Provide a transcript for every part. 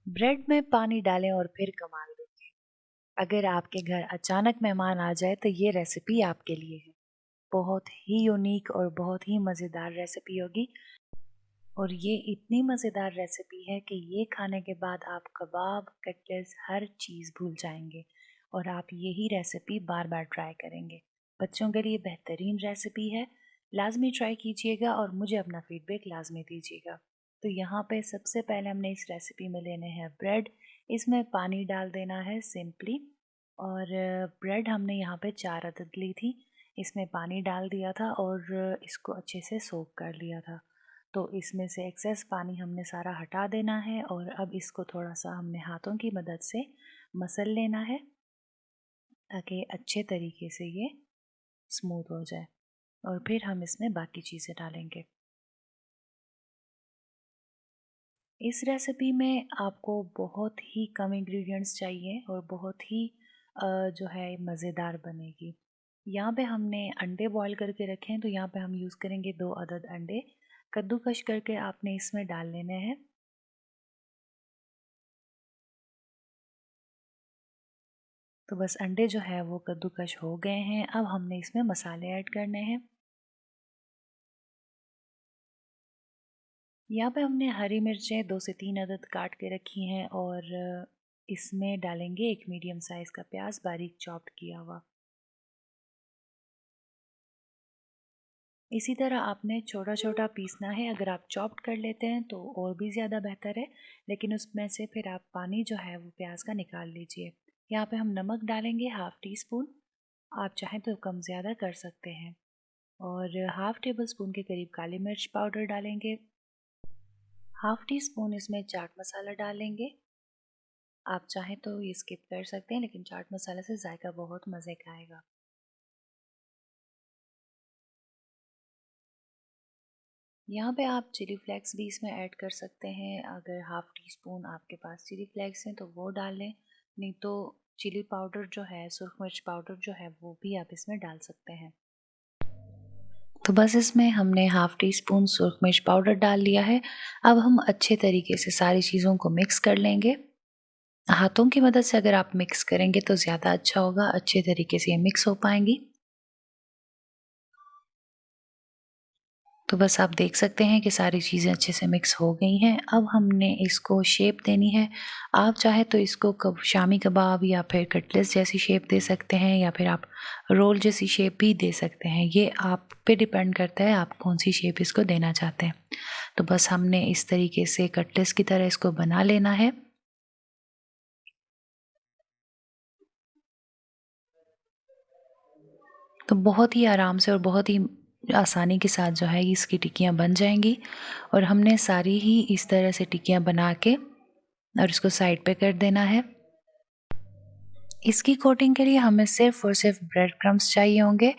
Bread में पानी डालें और फिर कमाल देखें। अगर आपके घर अचानक मेहमान आ जाए तो ये रेसिपी आपके लिए है। बहुत ही यूनिक और बहुत ही मज़ेदार रेसिपी होगी। और ये इतनी मज़ेदार रेसिपी है कि ये खाने के बाद आप कबाब, कटलेट्स हर चीज़ भूल जाएंगे और आप यही रेसिपी बार बार ट्राई करेंगे। बच्चों के लिए बेहतरीन रेसिपी है, लाजमी ट्राई कीजिएगा और मुझे अपना फीडबैक लाजमी दीजिएगा। तो यहाँ पे सबसे पहले हमने इस रेसिपी में लेने हैं ब्रेड। इसमें पानी डाल देना है सिंपली। और ब्रेड हमने यहाँ पे 4 अदद ली थी। इसमें पानी डाल दिया था और इसको अच्छे से सोक कर लिया था। तो इसमें से एक्सेस पानी हमने सारा हटा देना है और अब इसको थोड़ा सा हमने हाथों की मदद से मसल लेना है ताकि अच्छे तरीके से ये स्मूथ हो जाए। और फिर हम इसमें बाकी चीज़ें डालेंगे। इस रेसिपी में आपको बहुत ही कम इंग्रेडिएंट्स चाहिए और बहुत ही जो है मज़ेदार बनेगी। यहाँ पे हमने अंडे बॉईल करके रखे हैं, तो यहाँ पे हम यूज़ करेंगे 2 अदद अंडे। कद्दूकश करके आपने इसमें डाल लेने हैं। तो बस अंडे जो है वो कद्दूकश हो गए हैं। अब हमने इसमें मसाले ऐड करने हैं। यहाँ पे हमने हरी मिर्चें 2 से 3 अदद काट के रखी हैं और इसमें डालेंगे एक मीडियम साइज़ का प्याज बारीक चॉप्ड किया हुआ। इसी तरह आपने छोटा छोटा पीसना है। अगर आप चॉप्ड कर लेते हैं तो और भी ज़्यादा बेहतर है, लेकिन उसमें से फिर आप पानी जो है वो प्याज का निकाल लीजिए। यहाँ पे हम नमक डालेंगे हाफ़ टी स्पून। आप चाहें तो कम ज़्यादा कर सकते हैं। और हाफ़ टेबल स्पून के करीब काली मिर्च पाउडर डालेंगे। हाफ़ टी स्पून इसमें चाट मसाला डालेंगे। आप चाहें तो ये स्किप कर सकते हैं, लेकिन चाट मसाला से जायका बहुत मज़े का आएगा। यहाँ पे आप चिली फ्लेक्स भी इसमें ऐड कर सकते हैं। अगर हाफ़ टी स्पून आपके पास चिली फ्लेक्स हैं तो वो डाल लें, नहीं तो चिली पाउडर जो है, सुरख मिर्च पाउडर जो है वो भी आप इसमें डाल सकते हैं। तो बस इसमें हमने हाफ़ टी स्पून सुरख मिर्च पाउडर डाल लिया है। अब हम अच्छे तरीके से सारी चीज़ों को मिक्स कर लेंगे। हाथों की मदद से अगर आप मिक्स करेंगे तो ज़्यादा अच्छा होगा, अच्छे तरीके से ये मिक्स हो पाएंगी। तो बस आप देख सकते हैं कि सारी चीज़ें अच्छे से मिक्स हो गई हैं। अब हमने इसको शेप देनी है। आप चाहे तो इसको शामी कबाब या फिर कटलेट्स जैसी शेप दे सकते हैं, या फिर आप रोल जैसी शेप भी दे सकते हैं। ये आप पे डिपेंड करता है आप कौन सी शेप इसको देना चाहते हैं। तो बस हमने इस तरीके से कटलेट्स की तरह इसको बना लेना है। तो बहुत ही आराम से और बहुत ही आसानी के साथ जो है इसकी टिक्कियाँ बन जाएंगी। और हमने सारी ही इस तरह से टिक्कियाँ बना के और इसको साइड पे कर देना है। इसकी कोटिंग के लिए हमें सिर्फ और सिर्फ ब्रेड क्रम्स चाहिए होंगे।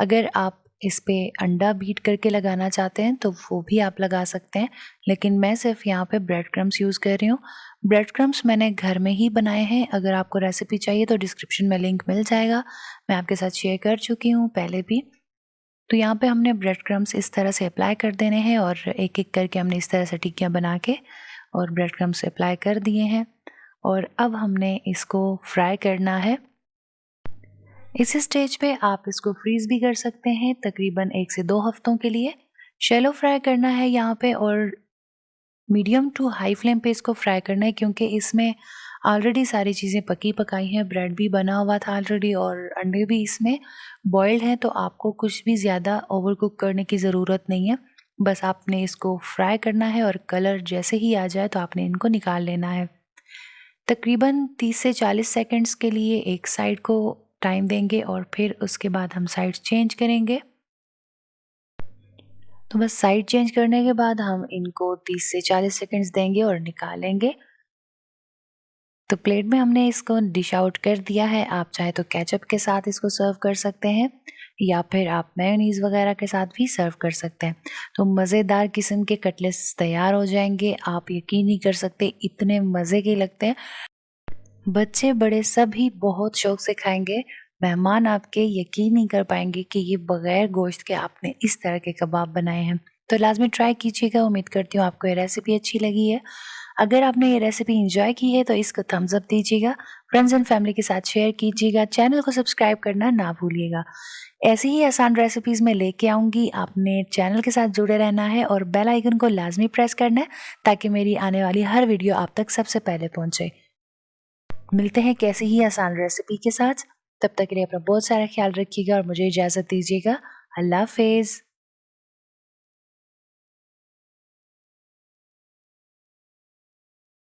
अगर आप इस पे अंडा बीट करके लगाना चाहते हैं तो वो भी आप लगा सकते हैं, लेकिन मैं सिर्फ यहाँ पे ब्रेड क्रम्स यूज़ कर रही हूँ। ब्रेड क्रम्स मैंने घर में ही बनाए हैं। अगर आपको रेसिपी चाहिए तो डिस्क्रिप्शन में लिंक मिल जाएगा, मैं आपके साथ शेयर कर चुकी हूँ पहले भी। तो यहाँ पे हमने ब्रेड क्रम्स इस तरह से अप्लाई कर देने हैं और एक एक करके हमने इस तरह से टिक्कियाँ बना के और ब्रेड क्रम्स अप्लाई कर दिए हैं। और अब हमने इसको फ्राई करना है। इस स्टेज पे आप इसको फ्रीज भी कर सकते हैं तकरीबन 1 से 2 हफ्तों के लिए। शैलो फ्राई करना है यहाँ पे और मीडियम टू हाई फ्लेम पे इसको फ्राई करना है, क्योंकि इसमें ऑलरेडी सारी चीज़ें पकी पकाई हैं। ब्रेड भी बना हुआ था ऑलरेडी और अंडे भी इसमें बॉइल्ड हैं, तो आपको कुछ भी ज़्यादा ओवर कुक करने की ज़रूरत नहीं है। बस आपने इसको फ्राई करना है और कलर जैसे ही आ जाए तो आपने इनको निकाल लेना है। तकरीबन 30 से 40 सेकंड्स के लिए एक साइड को टाइम देंगे और फिर उसके बाद हम साइड चेंज करेंगे। तो बस साइड चेंज करने के बाद हम इनको 30 से 40 सेकंड्स देंगे और निकालेंगे। तो प्लेट में हमने इसको डिश आउट कर दिया है। आप चाहे तो केचप के साथ इसको सर्व कर सकते हैं या फिर आप मेयोनीज़ वगैरह के साथ भी सर्व कर सकते हैं। तो मज़ेदार किस्म के कटलेट्स तैयार हो जाएंगे। आप यकीन नहीं कर सकते इतने मज़े के लगते हैं। बच्चे बड़े सभी बहुत शौक से खाएंगे। मेहमान आपके यकीन नहीं कर पाएंगे कि ये बगैर गोश्त के आपने इस तरह के कबाब बनाए हैं। तो लाजमी ट्राई कीजिएगा। उम्मीद करती हूँ आपको ये रेसिपी अच्छी लगी है। अगर आपने ये रेसिपी एंजॉय की है तो इसको थम्स अप दीजिएगा, फ्रेंड्स एंड फैमिली के साथ शेयर कीजिएगा, चैनल को सब्सक्राइब करना ना भूलिएगा। ऐसी ही आसान रेसिपीज़ मैं लेके आऊँगी, आपने चैनल के साथ जुड़े रहना है और बेल आइकन को लाजमी प्रेस करना है ताकि मेरी आने वाली हर वीडियो आप तक सबसे पहले पहुँचे। मिलते हैं कैसी ही आसान रेसिपी के साथ, तब तक के लिए अपना बहुत सारा ख्याल रखिएगा और मुझे इजाज़त दीजिएगा। अल्लाह हाफ़िज़।